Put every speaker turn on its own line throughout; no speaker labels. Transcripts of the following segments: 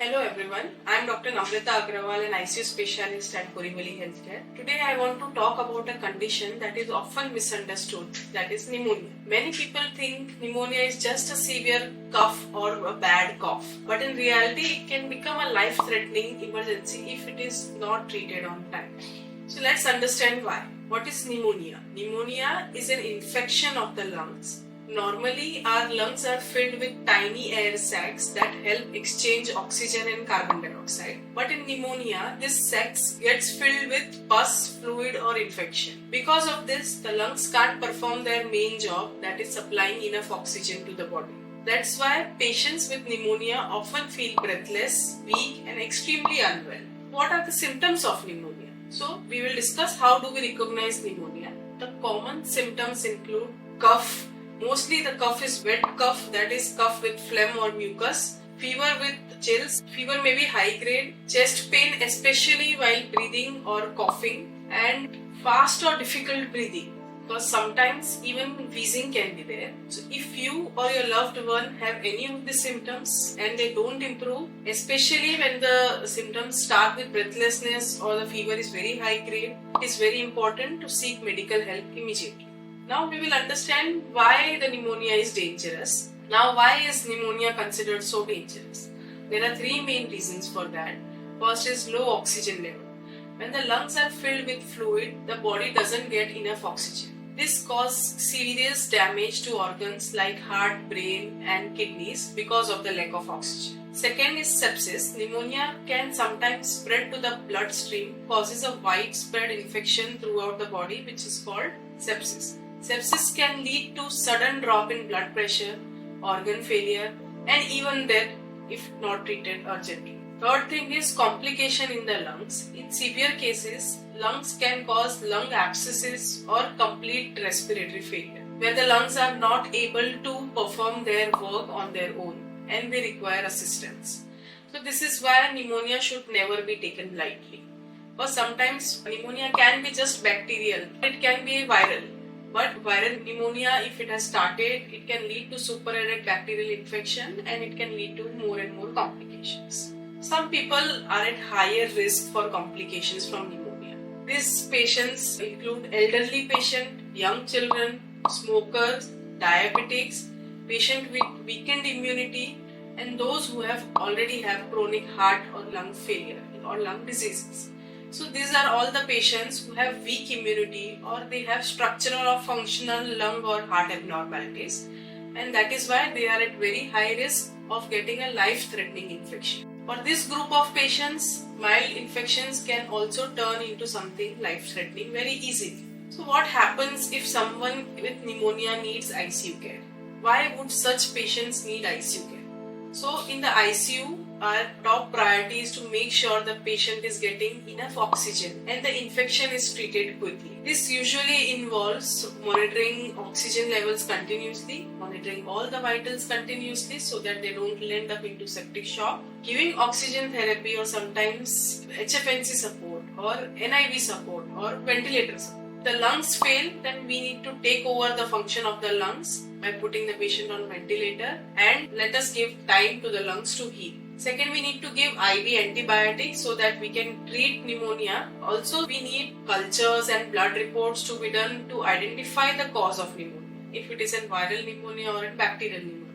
Hello everyone, I am Dr. Namrata Agrawal, an ICU specialist at Borivali Healthcare. Today I want to talk about a condition that is often misunderstood, that is pneumonia. Many people think pneumonia is just a severe cough or a bad cough, but in reality it can become a life-threatening emergency if it is not treated on time. So let's understand why. What is pneumonia? Pneumonia is an infection of the lungs. Normally, our lungs are filled with tiny air sacs that help exchange oxygen and carbon dioxide. But in pneumonia, this sacs gets filled with pus, fluid or infection. Because of this, the lungs can't perform their main job, that is supplying enough oxygen to the body. That's why patients with pneumonia often feel breathless, weak and extremely unwell. What are the symptoms of pneumonia? So, we will discuss how do we recognize pneumonia. The common symptoms include cough. Mostly the cough is wet cough, that is cough with phlegm or mucus. Fever with chills. Fever may be high grade. Chest pain especially while breathing or coughing. And fast or difficult breathing, because sometimes even wheezing can be there. So if you or your loved one have any of the symptoms and they don't improve, especially when the symptoms start with breathlessness or the fever is very high grade, it is very important to seek medical help immediately. Now we will understand why the pneumonia is dangerous. Now why is pneumonia considered so dangerous? There are three main reasons for that. First is low oxygen level. When the lungs are filled with fluid, the body doesn't get enough oxygen. This causes serious damage to organs like heart, brain and kidneys because of the lack of oxygen. Second is sepsis. Pneumonia can sometimes spread to the bloodstream, causes a widespread infection throughout the body which is called sepsis. Sepsis can lead to sudden drop in blood pressure, organ failure and even death if not treated urgently. Third thing is complication in the lungs. In severe cases, lungs can cause lung abscesses or complete respiratory failure, where the lungs are not able to perform their work on their own and they require assistance. So this is why pneumonia should never be taken lightly. Because sometimes pneumonia can be just bacterial, it can be viral. But viral pneumonia, if it has started, it can lead to superadded bacterial infection and it can lead to more and more complications. Some people are at higher risk for complications from pneumonia. These patients include elderly patients, young children, smokers, diabetics, patients with weakened immunity and those who have already have chronic heart or lung failure or lung diseases. So these are all the patients who have weak immunity or they have structural or functional lung or heart abnormalities, and that is why they are at very high risk of getting a life-threatening infection. For this group of patients, mild infections can also turn into something life-threatening very easily. So what happens if someone with pneumonia needs ICU care? Why would such patients need ICU care? So in the ICU, our top priority is to make sure the patient is getting enough oxygen and the infection is treated quickly. This usually involves monitoring oxygen levels continuously, monitoring all the vitals continuously so that they don't end up into septic shock, giving oxygen therapy or sometimes HFNC support or NIV support or ventilator support. The lungs fail, then we need to take over the function of the lungs by putting the patient on ventilator and let us give time to the lungs to heal. Second, we need to give IV antibiotics so that we can treat pneumonia. Also, we need cultures and blood reports to be done to identify the cause of pneumonia, if it is a viral pneumonia or a bacterial pneumonia.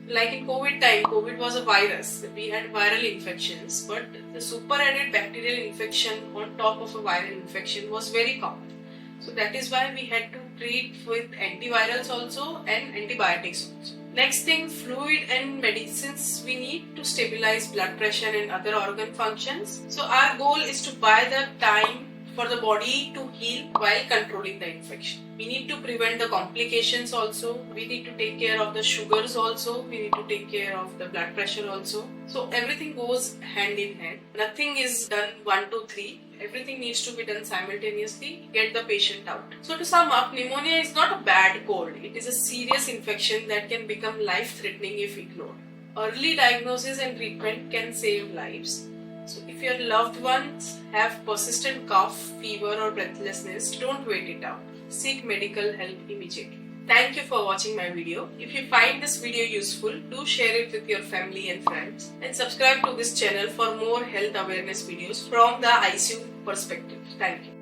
Like in COVID time, COVID was a virus. We had viral infections, but the superadded bacterial infection on top of a viral infection was very common. So that is why we had to treat with antivirals also and antibiotics also. Next thing, fluid and medicines we need to stabilize blood pressure and other organ functions. So our goal is to buy the time for the body to heal while controlling the infection. We need to prevent the complications also. We need to take care of the sugars also. We need to take care of the blood pressure also. So everything goes hand in hand. Nothing is done 1, 2, 3. Everything needs to be done simultaneously. Get the patient out. So to sum up, pneumonia is not a bad cold. It is a serious infection that can become life-threatening if ignored. Early diagnosis and treatment can save lives. So if your loved ones have persistent cough, fever or breathlessness, don't wait it out. Seek medical help immediately. Thank you for watching my video. If you find this video useful, do share it with your family and friends and subscribe to this channel for more health awareness videos from the ICU perspective. Thank you.